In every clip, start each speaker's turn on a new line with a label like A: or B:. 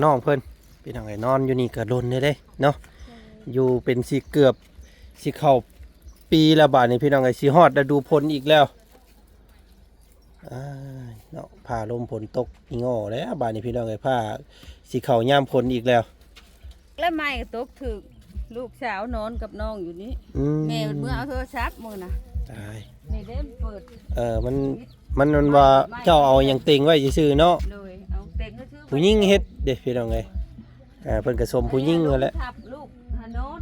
A: น้องเพิ่นพี่น้องไอ้นอนอยู่นี่ก็โดนได้เนาะอยู่เป็นสิเกือบสิเข้าปีละบาทนี่พี่น้องไอ้สิฮอดฤดูฝนอีกแล้วเนาะผ้าลมฝนตกอีงอแล้วบาทนี่พี่น้องไอ้ผ้าสิเข้ายามฝนอีกแล้ว
B: แล้วไม่ก็ตกถึกลูกสาวนอนกับน้องอยู่นี่แม่เมื่อเอาโทรศัพท์มือนะ
A: ตาย
B: นี่เด้เปิด
A: มันว่าเจ้าเอาอย่างเต็งไว้ซื่อๆเนาะ
B: เลยเอาเต็งก็ชื่อ
A: ผู้หญิงเฮ็ดเด้พี่น้องไอ้เพิ่นก็สมผู้หญิงนั่นแหละ
B: ลูกหานอน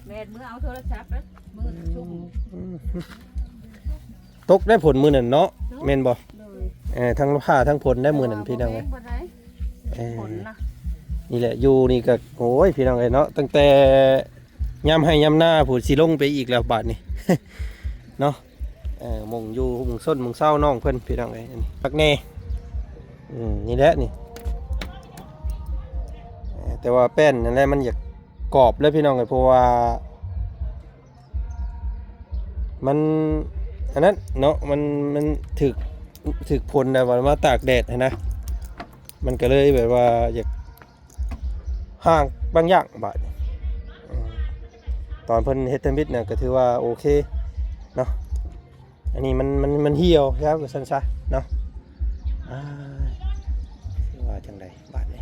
B: แม่เมื่อเอาโทรศัพท์แล้วมือชุ่ม
A: ตกได้ผลมือนั่นเนาะแม่นบ่ทั้งผ้าทั้งผลได้มือนั่นพี่น้องไอ้นี่แหละอยู่นี่ก็โอ้ยพี่น้องไอ้เนาะตั้งแต่ยามให้ยามหน้าผู้สิลงไปอีกแล้วบาดนี้เนาะมงอยู่มงส้นมงเศร้าน้องเพิ่นพี่น้องไอ้พักแน่นี่แหละนี่แต่ว่าแป้นนั่นแหละมันอยากกรอบเลยพี่น้องไอ้เพราะว่ามันอันนั้นเนาะมันถึกผลนะว่ามาตากแดดนะมันก็เลยแบบว่าอยากห่างบางอย่างบาดตอนเพิ่นเฮ็ดเทมบิดเนี่ยก็ถือว่าโอเคเนาะอันนี้มันเหี่ยวครับก็ซั่นซะเนาะว่าจังไดบาดนี้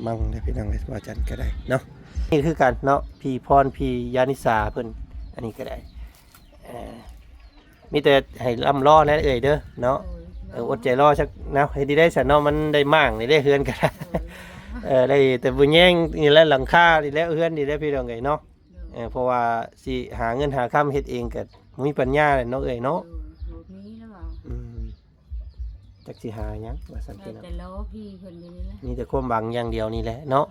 A: มั่งได้พี่น้องเลยว่าจันก็ได้เนาะนี่คือกันเนาะพี่พรพี่ยานิสาเพิ่นอันนี้ก็ได้มีแต่ให้ล่ำล้อนะเอ่ยเด้อเนาะอดใจรอสักนะให้ดีได้สันเนาะมันได้มั่งได้เฮือนกันได้แต่บุญแย่งนี่แหละหลังคาดีแล้วเฮือนดีแล้วพี่น้องเอ้ยเนาะเพราะว่าสิหาเงินหาค่ำเฮ็ดเองก็มีปัญญาเลยเนาะเอ้ยเนาะจักสิหาหยังว่าซั่นพี่น้อง
B: แต่ล้อพี่เพิ่นนี่แหละ
A: มีแต่ความหวังอย่างเดียวนี่แหละเนาะ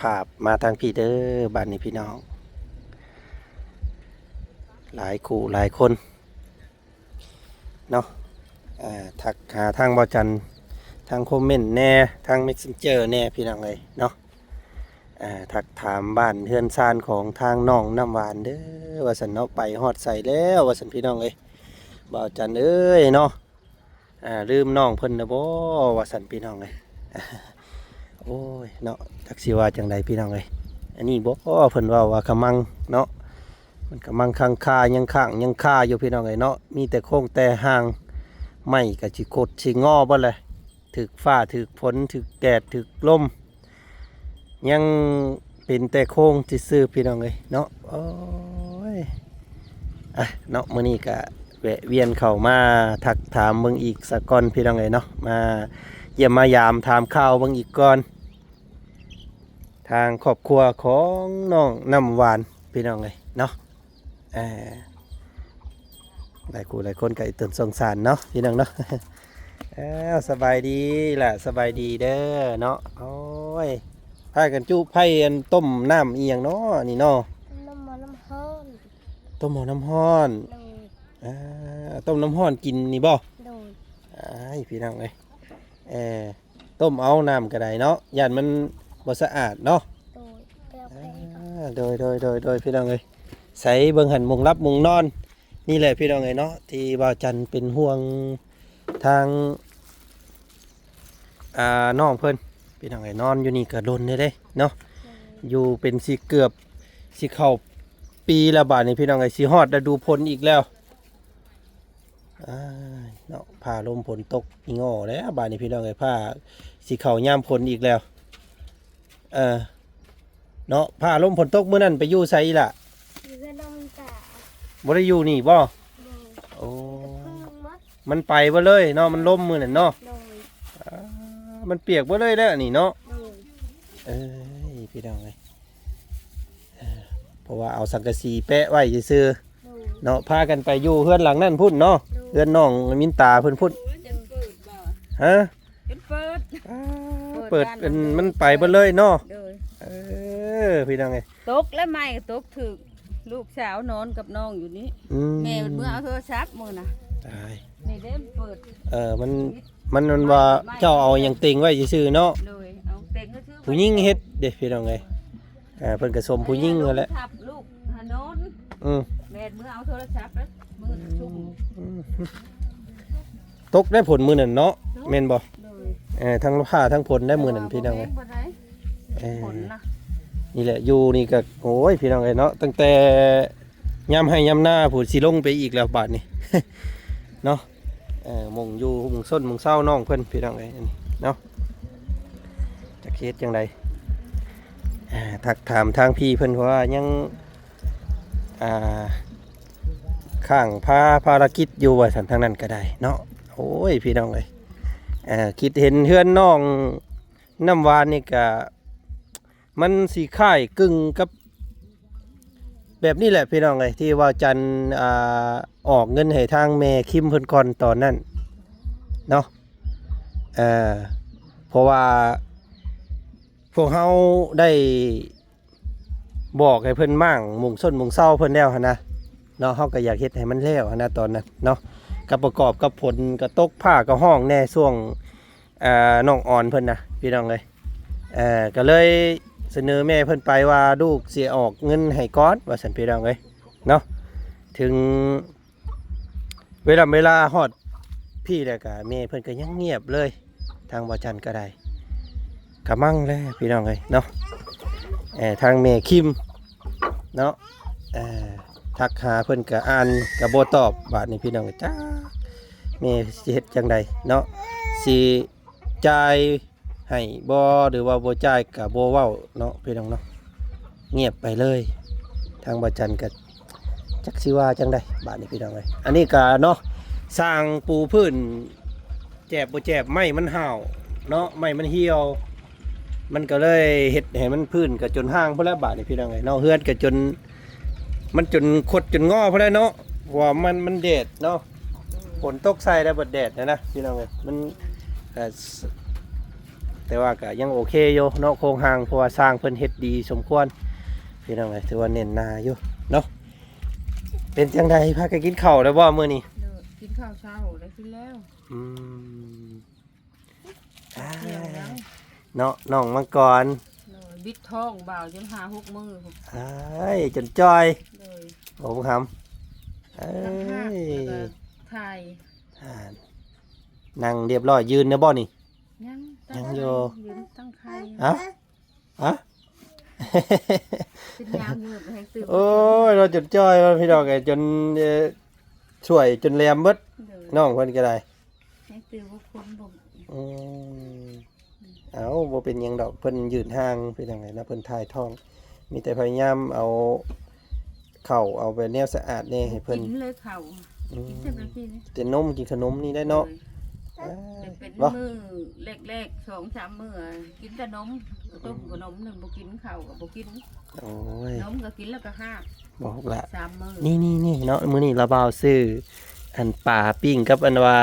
A: ภาพมาทางพี่เด้อบ้านนี้พี่น้องหลายคู่หลายคนเนาะทักหาทางบ่จันทางคอมเมนต์แน่ทางเมสเซนเจอร์แน่พี่น้องเลยเนาะทักถามบ้านเฮือนซานของทางน้องน้ำหวานเด้อว่าสันเนาะไปฮอดใส่แล้วว่าสันพี่น้องเลยบ่จันเอ้ยเนาะลืมน้องเพิ่นนะบ่ว่าสันพี่น้องเลยโอ้ยเนาะทักษิว่าจังใดพี่น้องเลยอันนี้บ่เพิ่นว่าขมังเนาะมันขมังข้างคายังข้างยังคาอยู่พี่น้องเลยเนาะมีแต่โค้งแต่ห่างไม่กับจิกดชิงอบ่เลยถึกฟ้าถึกฝนถึกแดดถึกลมยังเป็นแต่โค้งที่ซื้อพี่น้องเลยเนาะโอ้ยเนาะมื้อนี้ก็แวะเวียนเข้ามาทักถามเบิ่งอีกสักก่อนพี่น้องเลยเนาะมาเยี่ยมมายามถามข่าวเบิ่งอีกก่อนทางครอบครัวของน้องน้ำหวานพี่น้องเลยเนาะหลายคู่หลายคนก็ตื่นสงสารเนาะพี่น้องเนาะสบายดีล่ะสบายดีเด้อเนาะโอ้ยพากันจุไผ่ต้มน้ำเอียงเนาะนี่เนาะ
C: น้ำมันน้ำห้อน
A: ต้มหม้อน้ำห้อนต้มน้ำห้อนกินนี่บ่พี่น้องเลยต้มเอาน้ำก็ได้เนาะย่านมันบ่สะอาดเนาะโดยพี่น้องเลยใส่เบิ่งหันมุงรับมุงนอนนี่แหละพี่น้องเลยเนาะที่บ่าวจันเป็นห่วงทางน้องเพิ่นพี่น้องเลยนอนอยู่นี่ก็โดนได้เนาะอยู่เป็นสิเกือบสิเข้าปีละบาทนี่พี่น้องเลยสิฮอดฤดูฝนอีกแล้วเนาะผ้าลมฝนตกอีงอแล้วบาดนี้พี่น้องเอ้ยผ้าสีเขาย่ามฝนอีกแล้วเนาะผ้าลมฝนตกเมื่อนั้นไปอยู่ไสล่ะบ่ได้อยู่นี่บ่โอ้มันไปบ่เลยเนาะมันล่มมื้อนั้นเนาะมันเปียกบ่เลยแล้วนี่เนาะพี่น้องเอ้ยเพราะว่าเอาสังกะสีแปะไว้ซื่อเนาะพากันไปอยู่เฮือนหลังนั่นพุ่นเนาะเฮือนน้องมินตาเพิ่นพุ่นฮะเปิดมันไปเบ่เลยเนาะพี่น้องไง
B: ตกแล้วไม่ก็ตกถึก ลูกสาวนอนกับน้องอยู่นี้ แม่เมื่อเอาโทรศัพท์มือน่ะ
A: ตาย
B: นี่เด้เปิด
A: มันว่าเจ้าเอาหยังติงไว้ซื่อๆเนาะ
B: เลยเอาเต็งก็ชื่อ
A: ผู้หญิงเฮ็ดเด้พี่น้องเอ้ยเพิ่นก็สมผู้หญิงนั่นแหละ
B: ทับลูกหานอน
A: อืม
B: แม่เมื่อเอาโทรศัพท์แล้วมือชุ่ม
A: ตกได้ผลมื้อนั้นเนาะแม่นบ่
B: เลย
A: ทั้งผ้าทั้งผลได้มื้อนั้นพี่น้องเอ้ย
B: บ่ได้
A: เอ้ย
B: ผลนะ
A: นี่แหละอยู่นี่ก็โอ้ยพี่น้องเอ้ยเนาะตั้งแต่ยามให้ยามหน้าผู้สิลงไปอีกแล้วบาดนี้ เนาะมงอยู่มงส้นมงเศร้าน้องเพิ่นพี่น้องเอ้ยอันนี้เนาะจะเคสจังไดทักถามทางพี่เพิ่นเพราะว่ายังข้างพาภารกิจอยู่ว่าสันทางนั้นก็ได้เนาะโอ้ยพี่น้องเอ้ยคิดเห็นเฮือนน้องน้ำหวานนี่ก็มันสีค่ายกึ่งกับแบบนี้แหละพี่น้องเลยที่ว่าจันออกเงินให้ทางแม่คิมเพิ่นก่อนตอนนั้นเนาะเพราะว่าพวกเขาได้บอกให้เพิ่นมั่งมุงส้นมุงเศร้าเพิ่นแล้วหั่นนะเนาะเขาก็อยากเฮ็ดให้มันแล้วหั่นนะตอนนั้นเนาะกับประกอบกับผลกระตกผ้ากับห้องแน่ช่วงน้องอ่อนเพิ่นนะพี่น้องเลยก็เลยเสนอแม่เพิ่นไปว่าลูกเสียออกเงินให้ก้อนว่าสันพี่น้องเลยเนาะถึงเวลาฮอดพี่แล้วก็แม่เพิ่นก็ยังเงียบเลยทางบ่จันก็ได้กะมั่งแล้วพี่น้องเลยเนาะทางแม่คิมเนาะทักหาเพิ่นก็อ่านก็บ่ตอบบาดนี้พี่น้องจ้าแม่สิเฮ็ดจังใดเนาะสิจ่ายให้บ่หรือว่าบ่จ่ายกับบ่เว้าเนาะพี่น้องเนาะเงียบไปเลยทางบ่จันก็จักสิว่าจังได๋บาดนี้พี่น้องเอ้ยอันนี้ก็เนาะสร้างปูพื้นแจบบ่แจบไม้มันห่าวเนาะไม้มันเหี่ยวมันก็เลยเฮ็ดให้มันพื้นก็จนห่างพุ่นแล้วบาดนี้พี่น้องเอ้ยเนาะเฮือนก็จนมันจนคดจนงอพุ่นแล้วเนาะว่ามันแดดเนาะฝนตกใส่แล้วบ่แดดนะพี่น้องเอ้ยมันแต่ว่าก็ยังโอเคอยู่เนาะโครงหางเพราะว่าสร้างเพิ่นเฮ็ดดีสมควรพี่น้องเอ้ยถือว่าเน้นหน้าอยู่เนาะเป็นจังไดพากันกินข้าวแล้วบ่มื้อนี้
B: กินข้าวเช้าได้กินแล้ว
A: เนาะน้องมังกร
B: เลยบิดท้องบ่าวจน5-6 มื้อ
A: จนจ้อย
B: เลย
A: โอ้คำ
B: ถ่าย
A: นั่งเรียบร้อยยืนนะบ่นี่
B: ยังอยู่ยืนตั้งไข่
A: อะ
B: เป็นยามอยู่ให้ตื่น
A: โอ้ยเราจนจ้อยพี่น้องไอ้จนช่วยจนแหลมเบิดน้องเพิ่นก็ได้
B: ให้ตื่นว่าคนบ่
A: เอาบ่เป็นหยังดอกเพิ่นยืนห่างพี่น้องไงนะเพิ่นถ่ายท้องมีแต่พยายามเอาเข้าเอาไปแนวสะอาดนี่ให้เพิ่น
B: กินเลยข้าวกินเต็มที่นี่
A: แต่นมกินขนมนี่ได้เนาะ
B: เป็น
A: บ่
B: มื้อแรกๆ2-3 มื้อกินแต่นมต้มกับนมนึงบ่กินข้าวก็บ่กิน
A: โอ้ย
B: นมก็กินแล้วก็ห้า
A: บอกละ
B: 3 มื้อ
A: นี่เนาะมื้อนี้เราบ่าวซื้ออันปลาปิ้งกับอันว่า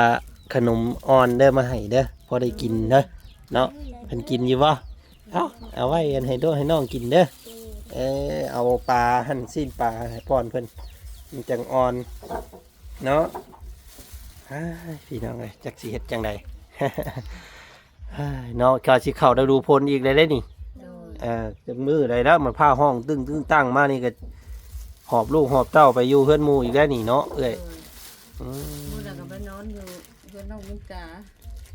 A: ขนมอ่อนเด้อมาให้เด้อพอได้กินเด้อเนาะเพิ่นกินอยู่บ่เอาไว้อันให้ด้วยให้น้องกินเด้อเอาปลาหั่นซีนปลาให้ป้อนเพิ่นมันจังอ่อนเนาะพี่น้องเอ้ยจักสิเฮ็ดจังได เนาะข้าสิเข้าได้ดูพลอีกได้นี่จังมือได้แล้วมันผ้าห้องตึ้งตั้งมานี่ก็หอบลูกหอบเต้าไปอยู่เฮือนหมู่อีกแล้วนี่เนาะเอ้ย
B: มื้อนั้นก็ไปนอนอยู่เพื่อนน้องมุกจ๋า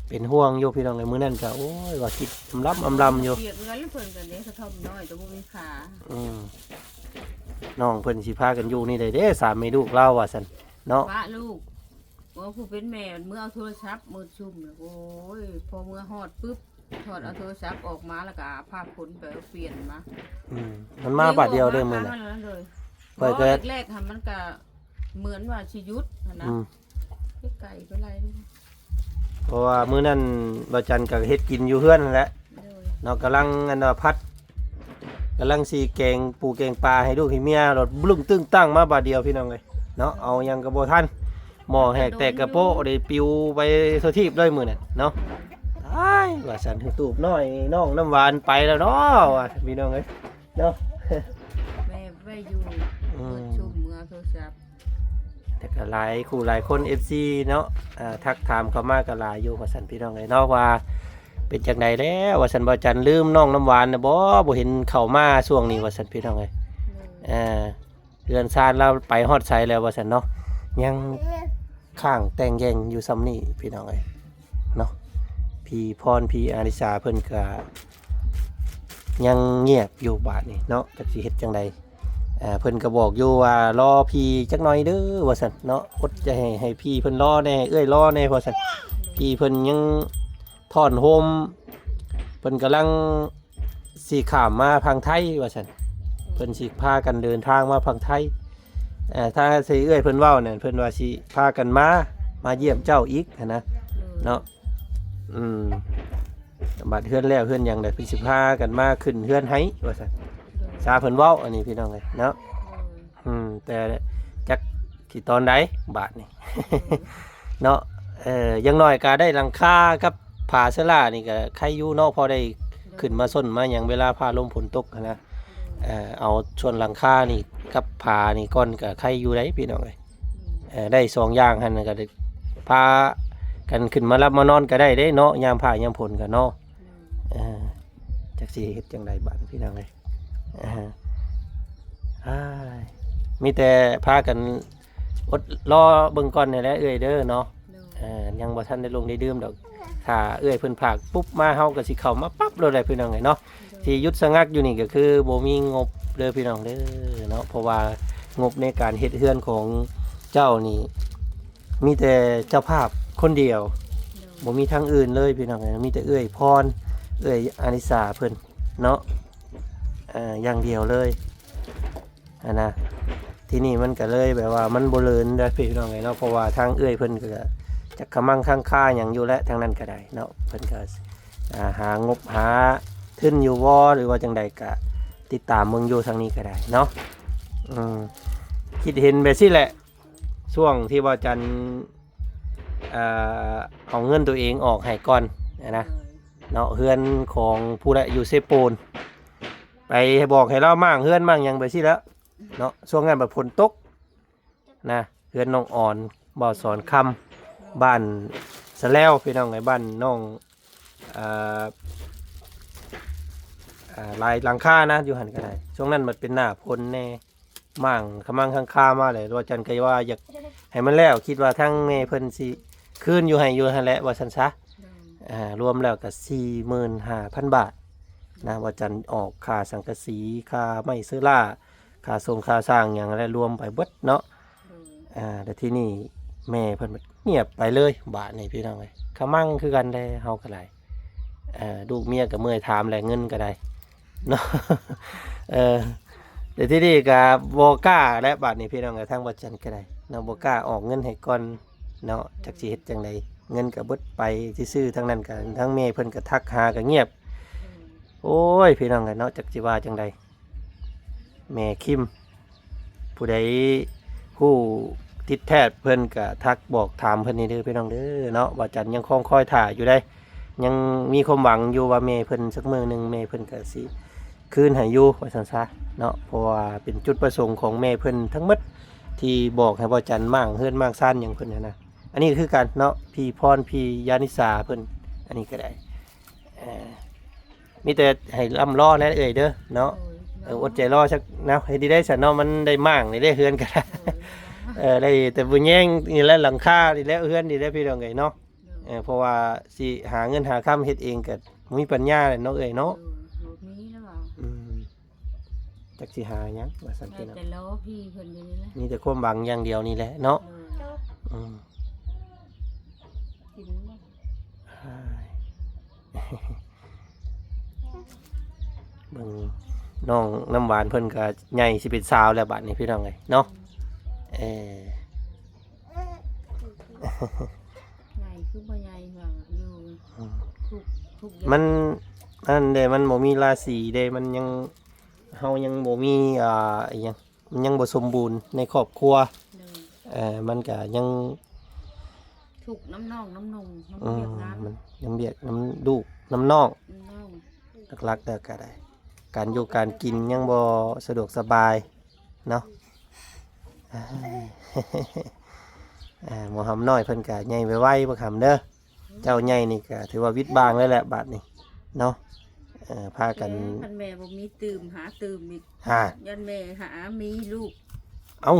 A: เป็นห่วงอยู่พี่น้องเลยมื้อนั้นก็โอ้ยว่าคิดอำลำอยู่
B: เปียกเงินแล้วเพิ่นก็เลี้ยงกระท่อมน้อยแต่บ่มีขา
A: น้องเพิ่นสิพากันอยู่นี่ได้เด้สามแม่ลูกเล่าว่าซั่นเนาะ
B: ป้าลูกว่าผู้เป็นแม่เมื่อเอาโทรศัพท์มือชุ่มเนี่ยโอ้ยพอเมื่อฮอดปึ๊บถอดเอาโทรศัพท์ออกมาแล้วก็ผ้าขนไปเอาเปลี่ยนมา
A: มันมาบาดเดียวเด้อมื้อน่ะ
B: เลย
A: เปิดเกิด
B: แรกๆค่ะมันก็เหมือนว่าชียุทธนะไก่ไปไร
A: เพราะว่ามื้อนั้นบ่จันก็เฮ็ดกินอยู่เฮือนนั่นแหละ
B: เลย
A: เนาะกำลังอันว่าพัดกำลังสิแกงปูแกงปลาให้ลูกให้เมียรถบลึ้งตึ้งตั้งมาบาดเดียวพี่น้องเอ้ยเนาะเอายังก็บ่ทันหม้อแหกแตกกระโปะได้ปิวไปทั่วทีบเลยมื้อนั้นเนาะว่าสันถึงตูบน้อยน้องน้ำหวานไปแล้วเนาะว่าพี่น้องเอ้ยเนาะ
B: แม่ไว้อยู่เปิด ศัพท์
A: แต่ก็หลายคู่หลายคน FC เนาะทักถามเข้ามาก็หลายอยู่ว่าซั่นพี่น้องเอ้ยเนาะว่าเป็นจังไดแล้วว่าซั่นบ่จันลืมน้องน้ำหวานน่ะบ่เห็นเข้ามาช่วงนี้ว่าซั่นพี่น้องเอ้ยเรือนซานเราไปฮอดไสแล้วว่าซั่นเนาะยังข้างแต่งแยงอยู่ซ้ำนี่พี่น้องเอ้ยเนาะพี่พรพี่อาริสาเพิ่นก็ยังเงียบอยู่บาดนี้เนาะจักสิเฮ็ดจังไดเพิ่นก็บอกอยู่ว่ารอพี่จักหน่อยเด้อว่าซั่นเนาะอดจะให้พี่เพิ่นรอแน่เอ้ยรอแน่ว่าซั่นพี่เพิ่นยังถอนโฮมเพิ่นกำลังสิข้ามมาพังไทยว่าซั่นเพิ่นสิพากันเดินทางมาพังไทยถ้าสิเอ้ยเพิ่นเว้านั่นเพิ่นว่าสิพากันมาเยี่ยมเจ้าอีกหั้นนะเนาะบัดเฮือนแล้วเฮือนหยังได้เพิ่นสิพากันมาขึ้นเฮือนให้ว่าซั่นซาเพิ่นเว้าอันนี้พี่น้องเอ้ยเนาะแต่จักสิตอนใดบาดนี่ เนาะยังน้อยก็ได้หลังคากับผาเสลานี่ก็ใครอยู่เนาะพอได้ขึ้นมาส้นมาหยังเวลาพาลมฝนตกนะเอาส่วนหลังคานี่กับผานี่ก่อนก็ใครอยู่ได้พี่น้องเอ้ยได้สองอย่างหั่นก็ได้พากันขึ้นมารับมานอนก็ได้เด้เนาะยามผ่ายามฝนก็เนาะจักสิเฮ็ดจังไดบัดพี่น้องเอ้ยมีแต่พากันอดรอเบิ่งก่อนนี่แหละเอ้ยเด้อเนาะยังบ่ทันได้ลงได้ดื่มดอกถ้าเอ้ยเพิ่นพากปุ๊บมาเฮาก็สิเข้ามาปั๊บเลยแหละพี่น้องเอ้ยเนาะที่หยุดชะงักอยู่นี่ก็คือบ่มีงบเด้อพี่น้องเด้อเนาะเพราะว่างบในการเฮ็ดเฮือนของเจ้านี่มีแต่เจ้าภาพคนเดียวบ่มีทางอื่นเลยพี่น้องเอ้ยมีแต่เอ้ยพรเอ้ยอานิสาเพิ่นเนาะอย่างเดียวเลยนะที่นี่มันก็เลยแบบว่ามันบ่เลินได้พี่น้องไงเนาะเพราะว่าทางเอื้อยเพิ่นก็จะขมั่งข้างค่าอย่างอยู่และทางนั้นก็ได้เนาะเพิ่นก็หางบหาทุนอยู่บ่หรือว่าจังใดก็ติดตามเมืองอยู่ทางนี้ก็ได้เนาะคิดเห็นแบบนี้แหละช่วงที่ว่าจันเอาเงินตัวเองออกให้ก่อนนะเนาะเฮือนของผู้ใดอยู่เซโปนไปบอกให้เรามั่งเฮือนมั่งอย่างแบบนี้แล้วเนาะช่วงนั้นแบบฝนตกนะเฮือนน้องอ่อนบ่อสอนคำบ้านสะแล้วพี่น้องไงบ้านน้องลายหลังคานะอยู่หันก็ได้ช่วงนั้นมันเป็นหน้าฝนแน่มั่งขมังข้างคามาเลยว่าจันก็ว่าอยากให้มันแล้วคิดว่าทั้งเมเพิ่นสิคืนอยู่ให้อยู่หั่นแหละว่าซั่นซะรวมแล้วก็45,000 บาทนะว่าจันออกค่าสังกะสีค่าไม้เสื้อล่าค่าส่งค่าสร้างอย่างไรรวมไปเบิดเนาะแต่ที่นี่แม่เพิ่นเงียบไปเลยบาทนี่พี่น้องเอ้ยขมั่งคือกันได้เฮาก็ได้ลูกเมียก็เมื่อยถามแหละเงินก็ได้เนาะแต่ที่นี่ก็บ่กล้าและบาทนี่พี่น้องเอ้ยทางวัดจันทร์ก็ได้เนาะบ่กล้าออกเงินให้ก่อนเนาะจักสิเฮ็ดจังไดเงินก็เบิดไปซื่อๆทั้งนั้นก็ทั้งแม่เพิ่นก็ทักหาก็เงียบโอ้ยพี่น้องเอ้ยเนาะจักสิว่าจังไดแม่คิมผู้ใดผู้ติดแทศเพิ่นก็ทักบอกถามเพิ่นนี่เด้อพี่น้องเด้อเนาะว่าจันยังคอยถ่าอยู่ได้ยังมีความหวังอยู่ว่าแม่เพิ่นสักมื้อนึงแม่เพิ่นก็สิคืนให้อยู่ว่าซั่นซะเนาะเพราะว่าเป็นจุดประสงค์ของแม่เพิ่นทั้งหมดที่บอกให้ว่าจันมั่งเฮือนมั่งซ่านหยังเพิ่นนะอันนี้คือกันเนาะพี่พรพี่ยานิสาเพิ่นอันนี้ก็ได้มีแต่ให้ร่ำรอแล้วเอ่ยเด้อเนาะอดใจรอสักนะให้ดีได้สันเนาะมันได้มั่งนี่ได้เฮือนกันได้แต่บุญแย่งนี่แหละหลังคาดีแล้วเฮือนดีแล้วพี่น้องเอ้ยเนาะเพราะว่าสิหาเงินหาค่ำเฮ็ดเองก็มีปัญญาเลยเนาะเอ้ยเนาะ
B: มีแล้วว่า
A: จักสิหาหยังว่าซั่นพี่น้อง
B: แต่ล้อพี่เพิ่นอยู่นี่แหละ
A: มีแต่ความหวังอย่างเดียวนี่แหละเนาะ
B: กินบ่
A: เบิ่งน้องน้ำหวานเพิ่นก็ใหญ่สิเป็นสาวแล้วบัดนี้พี่น้องเอ้ยเนาะ
B: ใหญ่คือบ่ใหญ่ว่าอยู่ทุก
A: มันเด้มันบ่มีราศีเด้มันยังเฮายังบ่มีอีหยังมันยังบ่สมบูรณ์ในครอบครัวมันก็ยัง
B: ทุกน้ำนองน้ำนงน้ำเบียกน้ำ
A: มันน้ำเบียกน้ำลูกน้ำนองหลักๆแล้วก็ได้การอยู่การกินยังบ่สะดวกสบายเนาะ อ่า หมอหำน้อยเพิ่นก็ใหญ่ไวๆบ่คำเด้อเจ้าใหญ่นี่ก็ถือว่าวิทย์บางแล้วแหละบาดนี้เนาะพากัน
B: คันแม่บ่มีตื่มหาตื่มอีก
A: หา
B: ยันแม่หามีลูก
A: เอ้า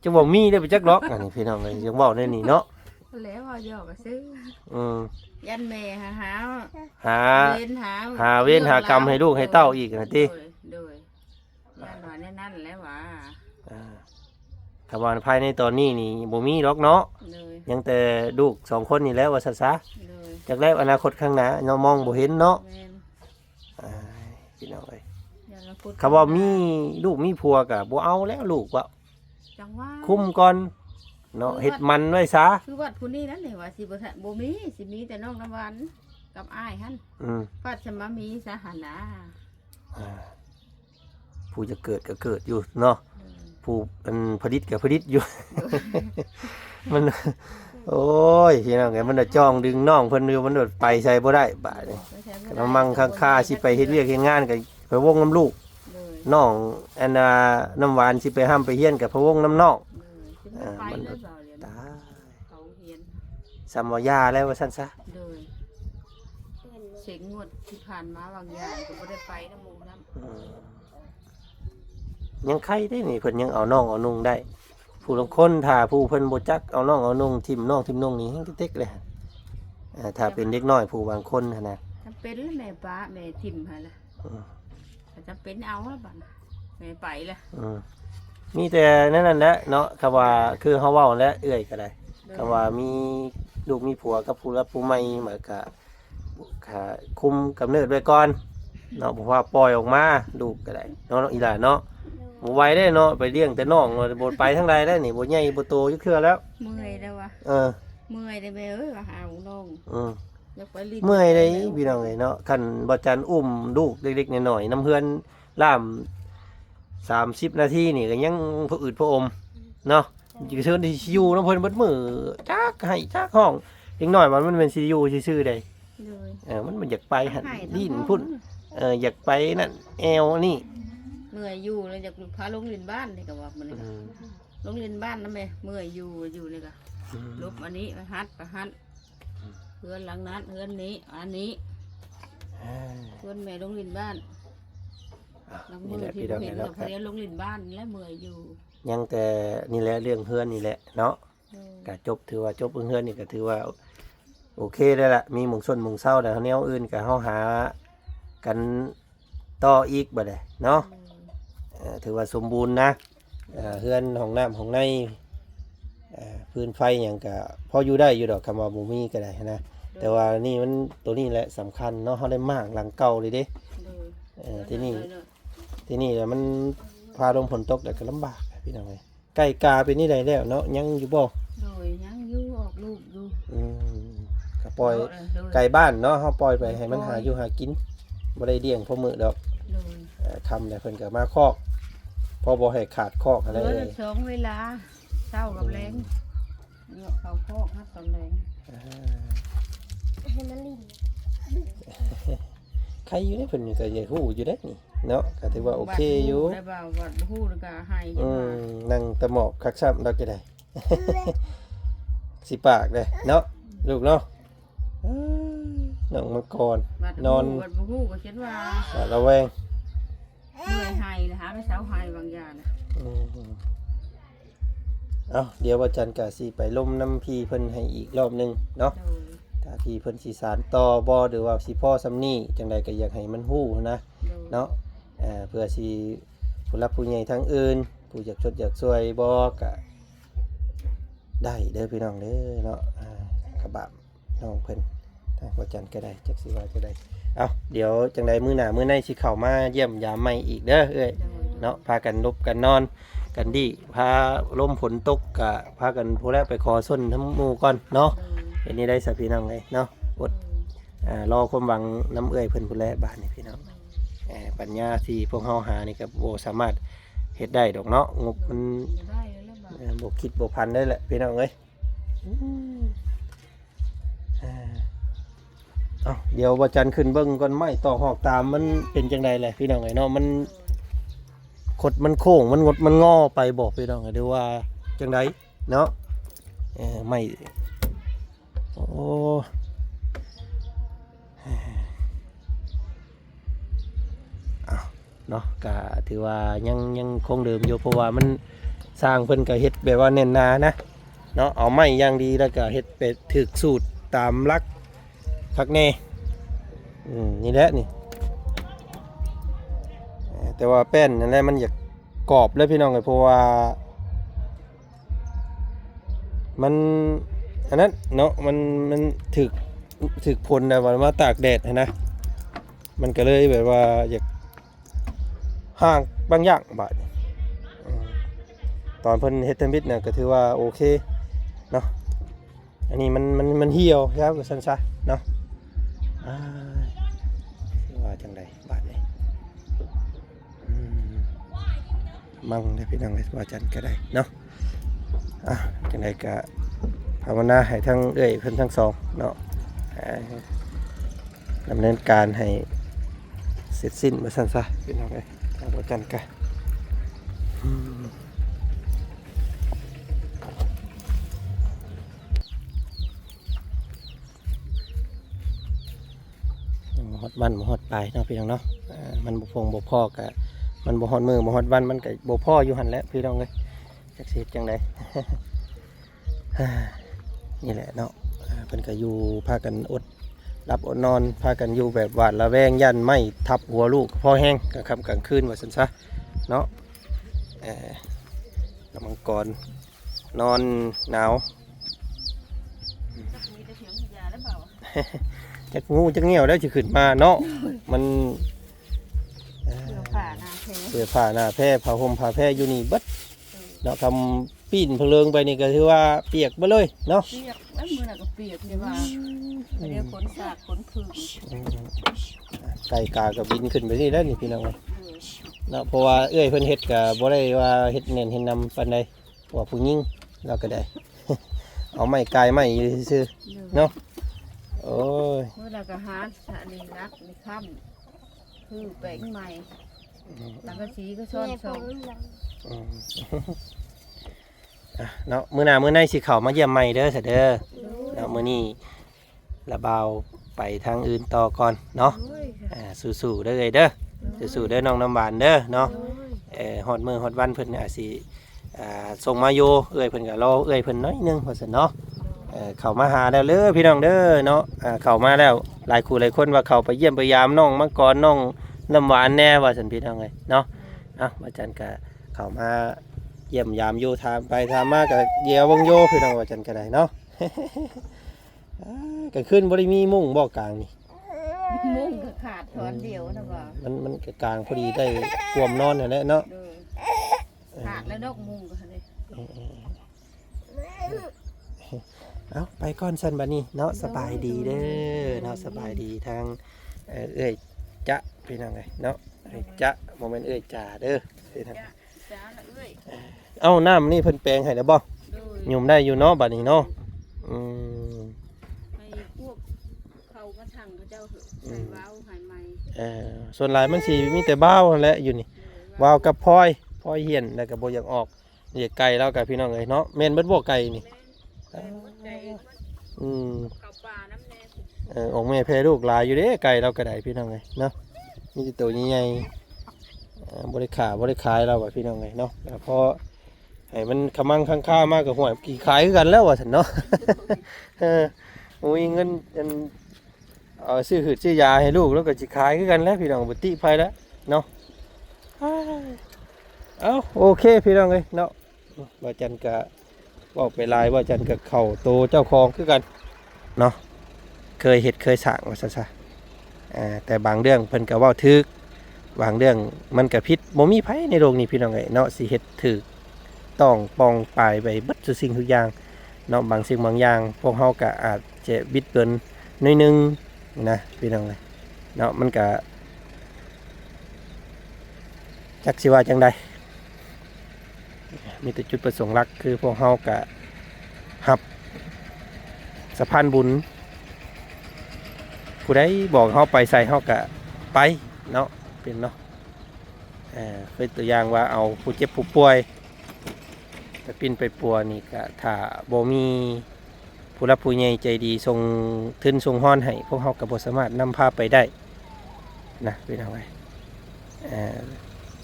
A: จะบ่มีได้ไปจักล็อกอันนี้พี่น้องเอ้ยยังเว้าได้นี่เนาะ
B: แล้วเอาหยอกก็ซื้อ
A: อืม
B: ยันแม่หา
A: หา
B: เว้นหา
A: หาเวรหากรรมให้ลูกให้เต้าอีกนะติ
B: โดยยันว่าแน่นั่นแหล้วว่า
A: ถ้าว่าภายในตอนนี้นี่บ่มีล็อกเนาะ
B: เลย
A: ยังแต่ลูก2คนนี่แหล้วว่าซั่นซะ
B: เลย
A: จากแล้วอนาคตข้างหน้าเนาะมองบ่เห็นเนาะ
B: แม่น
A: อ่าพี่น้องเอ้ย
B: ยันละพุทธ
A: คำว่ามีลูกมีผัวก็บ่เอาแล้วลูกว่า
B: จังว่า
A: คุ้มก่อนเนาะเฮ็ดมันไว้ซะ
B: คือวัดผู้นี้นั่นนี่ว่าสิบ่มีสิมีแต่น้องน้ำหวานกับอ้ายหั่น
A: อืม
B: ปัดจะมามีสหนา
A: อ่าผู้จะเกิดก็เกิดอยู่เนาะผู้เป็นผลิตก็ผลิตอยู่ มัน โอ้ยพี่น้องไงมันน่ะจ้องดึงน้องเพิ่นอยู่มันโดดไปใส่บ่ได้บาดนี้กำลังค่าสิไปเฮ็ดเวียกเฮ็ดงานก็ไปวงน้ำลูก
B: เลย
A: น้องอันน่ะน้ำหวานสิไปห้ามไปเฮียนกับพะวงน้ำน้อง
B: เลยไปเลยเปล่าเรียน
A: ตาย
B: เขาเฮียน
A: ซ้ำว่ายาแล้วว่าซั่นซะ
B: เลยเสียงงวดที่ผ่านมาบางอย่างก็บ่ได้ไปน้ำหมูน้
A: อืมยังใครได้นี่เพิ่นยังเอาน้องเอานุ่งได้ ผู้ลางคนถ้าผู้เพิ่นบ่จักเอาน้องเอานุ่งทิ่มน้องทิ่มนุ่งนี่แฮงเต็กๆเลยถ้าเป็นเด็กน้อยผู้บางคนหั้นนะ
B: ำจำเป็นแล้วแม่ป้าแม่ทิมให้ละ
A: อืม
B: จำเป็นเอาแล้วบัดแม่ไปละ
A: อืมมีแต่นั่นแหละเนาะคำว่าคือเฮาเว้าแล้วเอื้อยก็ได้คำว่ามีลูกมีผัวกับผู้รับผู้ใหม่เหมือนกับคุมกำเนิดไว้ก่อนเนาะบ่ว่าปล่อยออกมาลูกก็ได้เนาะอีหล่าเนาะบ่ไหวได้เนาะไปเลี้ยงแต่น้องเนาะบ่ไปทางใดได้นี่บ่ใหญ่บ่โตอยู่เทื่อแล้ว
B: เมื่อยแล้ววะ
A: เออ
B: เมื่อยได้แม่เอ้ยว่าหาน้อง
A: อืม
B: อยากไปลิ้น
A: เมื่อยได้พี่น้องเอ้ยเนาะคันบ่จันอุ้มลูกเล็กๆน้อยๆน้ำเฮือนล่าม30 นาทีนี่ก็ยังพออืดพออมเนาะอยู่เชิญที่สิอยู่นำเพิ่นเบิดมื้อจักให้จักห้องเด็กน้อยมันเป็นสิอยู่ซื่อๆได้
B: เลย
A: มันอยากไปหัน
B: ให้
A: ดิ้น
B: ทั้ง
A: พุ่นอยากไปนั่นแอวนี่
B: เมื่อยอยู่เลยอยากพาลงเรียนบ้านนี่ก็ว่ามันนี่ก็ลงเรียนบ้านนะแม่เมื่อยอยู่นี่ก็ลบอันนี้ไปฮัดเพื่อนหลังนั้นเพื่อนนี้อันนี้เพื่อนแม่ลงเรียนบ้านหลังมื
A: นี่
B: อ
A: แหละ
B: ที่
A: พี่น้อง
B: เห็น
A: เนาะ
B: กับเพื่อนลงเรียนบ้านและเมื่อยอยู่
A: ยังแต่นี่แหละเรื่องเฮือนนี่แหละเนาะ
B: เออ
A: ก็จบถือว่าจบเรื่องเฮือนนี่ก็ถือว่าโอเคได้ละมีหมงส้นหมงเศร้าแต่แนวอื่นก็เฮาหากันต่ออีกบ่ได้เนาะถือว่าสมบูรณ์นะเฮือนของน้ำของในพื้นไฟหยังก็พออยู่ได้อยู่ดอกคำว่าบ่มีก็ได้นะแต่ว่านี่มันตัวนี้แหละสำคัญเนาะเฮาได้มากหลังเก่าเลยเด้ ที่นี่ ที่นี่มันพาลมฝนตกแต่ก็ลำบากพี่น้องเลยไก่กาเป็นนี่ได้แล้วเนาะยังอยู่บ่
B: โดยยังอยู่ออกลูกอยู่
A: ก็ปล่อย
B: โดย
A: ไก่บ้านเนาะเฮาปล่อยไปให้มันหาอยู่หากินบ่ได้เลี้ยงพอมื้อดอก
B: โดย
A: คำแต่เพิ่นก็มาคอกพอบ่ให้ขาดคอกอะไร
B: เหลือ
A: เล
B: แต่
A: ย
B: สองเวลาเช้ากับแรงเนาะเขาพอกครับตอนแรง
C: ให้มันลิ้น
A: ใครอยู่ในเพิ่นนี่ก็ยังฮู้อยู่เด้นี่เนาะก็ถือว่าโอเคอยู่
B: ได้บ่าววัดฮู้แล้วก็ให้จังว่า
A: นั่งตะหมอกคักซ้ำดอกก็ได้ สิปากเลยเนาะลูกเนาะน้องมังกร
B: วัด
A: นอน
B: วัดฮู้ก็เขียนว่า
A: ระแวง
B: เมื่อยให้นะหาไปเช้าให้บางอย่างนะ
A: เอาเดี๋ยววันจันทร์กะสิไปล่มน้ำพีเพิ่นให้อีกรอบหนึงเนาะ
B: โดย
A: ถ้าพี่เพิ่นสิสารต่อบ่หรือว่าสิพ่อซำนี้จังใดก็อยากให้มันฮู้นะ
B: โดย
A: เนาะเพื่อสิผู้รับผู้ใหญ่ทั้งอื่นผู้อยากชดอยากช่วยบ่ก็ได้เด้อพี่น้องเด้อเนาะกระบะน้องเพิ่นทางวันจันทร์ก็ได้จักสิว่าจะได้เอาเดี๋ยวจังใดมื้อหน้ามื้อในสิเข้ามาเยี่ยมยามใหม่อีกเด้อเอ้ย
B: โดย
A: เนาะพากันลบกันนอนกันดีพาลมฝนตกกะพากันผู้แรกไปขอส้นทั้งหมู่ก่อนเนาะ
B: โดย
A: เห็นนี้ได้สักพี่น้องเลยเนาะอดรอความหวังน้ำเอื้อยเพิ่นผู้แรกบ้านนี่พี่น้องปัญญาที่พวกเฮาหานี่ก็บ่สามารถเฮ็ดได้ดอกเนาะงบมัน
B: จะได้แล้วบ่าว
A: บ่คิดบ่พันได้แหละพี่น้องเอ้ยเดี๋ยววันจันทร์ขึ้นเบิ่งก่อนไม้ต่อหอกตามมันเป็นจังไดแหละพี่น้องเอ้ยเนาะมัน ขดมันโค้งมันงดมันงอไปบอกพี่น้องเดี๋ยวว่าจังไดเนาะไม่โอ้เอาเนาะก็ถือว่ายังคงเดิมอยู่เพราะว่ามันสร้างเพิ่นก็เฮ็ดแบบว่าแน่นหนานะเนาะเอาไม้อย่างดีแล้วก็เฮ็ดไปถึกสูตรตามหลักคักแน่นี่แหละนี่แต่ว่าแป้นนั่นแหละมันอยากกรอบเลยพี่น้องเลยเพราะว่ามันอันนั้นเนาะมันถึกผลนะว่ามาตากแดดนะมันก็เลยแบบว่าอยากห่างบางอย่างบาดตอนเพิ่นเฮ็ดเทมบิดเนี่ยก็ถือว่าโอเคเนาะอันนี้มันเหี่ยวครับว่าซั่นซะเนาะว่าจังไดบาดนี้มั่งได้พี่น้องเลยว่าจันก็ได้เนาะจังไดก็ภาวนาให้ทั้งเอ้ยเพิ่นทั้งสองเนาะดำเนินการให้เสร็จสิ้นว่าซั่นซะพี่น้องเลยทางว่าจันก็ฮอดวันบ่ฮอดปลายเนาะพี่น้องเนาะมันบ่พงบ่พอกะมันบ่ฮอดมือบ่ฮอดวันมันก็บ่พออยู่หั่นแหละพี่น้องเอ้ยจักสิเฮ็ดจังได นี่แหละเนาะเพิ่นก็อยู่พากันอดรับอดนอนพากันอยู่แบบหวาดระแวงยันไม่ทับหัวลูกพอแห้งกลางค่ำกลางคืนว่าซั่นซะเนาะน้ำมังกรนอนหนาว
B: มีแต่เสียงยาแล้วเปล่า
A: จักงูจักเงี้ยวได้สิขึ้นมาเนาะมัน
B: เสื้อผ้าหน้าแพร
A: เสื้อผ้าหน้าแพร่ผ้าห่มผ้าแพร่อยู่นี่เบิดเนาะคำปีนเพลิงไปนี่ก็ถือว่าเปียกไปเลยเนาะ
B: เปียกแล้วมือน่ะก็เปียกเลยว่าเดี๋ยวขนสากขนผึ่ง
A: ไก่กากับบินขึ้นไปนี่แล้วนี่พี่น้องเนาะเพราะว่าเอ้ยเพิ่นเฮ็ดก็บ่ได้ว่าเฮ็ดเน้นเฮ็ดนำปานใดว่าผู้หญิงเราก็ได้ เอาไม้กายไม้อยู่ซื่อๆเนาะโอ้ย
B: เมื่อเราก็หาสะนีรักในค่ำคือแปลงใหม่แล้วก็สีก็ซ่อน
C: แม่ผ
B: ช่อง
C: มหลัง
A: เนาะมื้อหน้ามื้อในสิเข้ามาเยี่ยมใหม่เด้อซะเด้อเนาะมื้อนี้ระบาวไปทางอื่นต่อก่อนเนาะสู้ๆเด้อเอ้ยเด้อสู้ๆเด้อน้องน้ำหวานเด้อเนาะฮอดมื้อฮอดวันเพิ่นอาจสิส่งมาอยู่เอ้ยเพิ่นก็รอเอ้ยเพิ่นน้อยนึงว่าซั่นเนาะเข้ามาหาแล้วเด้อพี่น้องเด้อเนาะเข้ามาแล้วหลายคู่หลายคนว่าเข้าไปเยี่ยมไปยามน้องมังกรน้องน้ำหวานแน่ว่าซั่นพี่น้องเอ้ยเนาะว่าจันก็เข้ามาเยี่ยมยามอยู่ถามไปถามมาก็เยี่ยวบังโยพี่น้องว่าจันก็ได้เนาะ ก็ขึ้นบ่ได้มีมุ้งบ่กลางนี่
B: มุ่งก็ขาดตอนเดียวนะว่า
A: มันก็กลางพอดีได้ความนอนนั่นแหละเนาะ
B: ขาดแล้วดอกมุ่งก็เลย
A: เอาไปก่อนซั่นบัดนี้เนาะสบายดีเด้อเนาะสบายดีทางเอ้ยจ๊ะพี่น้องเอ้ยเนาะเอ้ยจ๊ะบ่แม่นเอ้ยจ๋าเด้อพี่น้อง
B: จ้าละเอ้ย
A: เอ้าน้ำนี่เพิ่นแปลงให้แล้วบ่ยุ่มได้อยู่เนาะบัดนี้เนาะ
B: ให้พวกเขามาสั่งเขาเจ้าเหอะใส่ว้าวหายใหม่
A: ส่วนหลายมันสิมีแต่บ้าวนั่นแหละอยู่นี่ว้าวกับพลอยเหียนแล้วก็บ่อยากออกอยากไก่แล้วกับพี่น้องเอ้ยเนาะแม่นเบิดบ่ไก่นี่
B: เขาป่าน้ำแน่
A: ออกแม่แพร่ลูกหลายอยู่เด้ไก่เราก็ได้พี่น้องเอ้ยเนาะมีแต่ตัวใหญ่ๆบ่ได้ขายเราว่าพี่น้องเอ้ยเนาะแล้วพอให้มันขมังข้างค่ามากกับห่วยกี่ขายคือกันแล้วว่าซั่นเนาะ โอ้ยเงินซื้อหืดซื้อยาให้ลูกแล้วก็สิขายคือกันแล้วพี่น้องบ่ติภัยแล้วเนาะเอาโอเคพี่น้องเอ้ยเนาะว่าจันก็บอกไปลายว่าจันก็เข้าโตเจ้าของคือกันเนาะเคยเฮ็ดเคยสร้างว่าซะแต่บางเรื่องเพิ่นก็เว้าถึกบางเรื่องมันก็ผิดบ่มีไผในโลกนี้พี่น้องเอ้ยเนาะสิเฮ็ดถึกต้องปองปลายไปเบิดทุกสิ่งทุกอย่างเนาะบางสิ่งบางอย่างพวกเฮาก็อาจจะบิดเบือนหน่อยนึงนะพี่น้องเอ้ยเนาะมันก็จักสิว่าจังใดมีแต่จุดประสงค์หลักคือพวกเฮากะหับสะพานบุญผู้ใดบอกเฮาไปใส่เฮากะไปเนาะเป็นเนาะ เป็นตัวอย่างว่าเอาผู้เจ็บผู้ป่วยไปปิ้นไปปัวนี่ก็ถ้าบ่มีผู้รับผู้ใหญ่ใจดีส่งทุนส่งฮ้อนให้พวกเขาก็บ่สามารถนำพาไปได้นะเป็นเอาไว้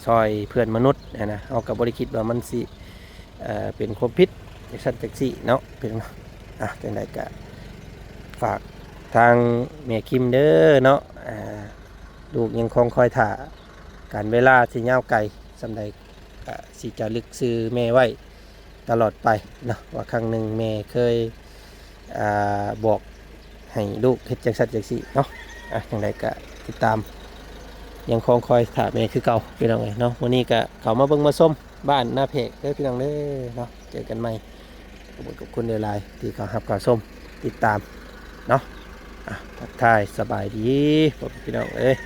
A: ซอยเพื่อนมนุษย์นะเขาก็บ่ได้คิดว่ามันสิเป็นความผิดในชั้นจักซี่เนาะเป็นจังไดก็ฝากทางแม่คิมเด้อเนาะลูกยังคงคอยถ่าการเวลาสิยาวไกลสำใดสิจะลึกซื้อแม่ไว้ตลอดไปเนาะว่าครั้งหนึ่งแม่เคยบอกให้ลูกเฮ็ดจังซั่นจังซี่เนาะจังไดก็ติดตามยังคงคอยถ่าแม่คือเก่าพี่น้องเอ้ยเนาะวันนี้ก็เขามาเบิ่งมาส้มบ้านหน้าเพกเด้อพี่น้องเด้อเนาะเจอกันใหม่ขอบคุณหลายๆที่เขารับข่าวส้มติดตามเนาะทักทายสบายดีพี่น้องเอ้ย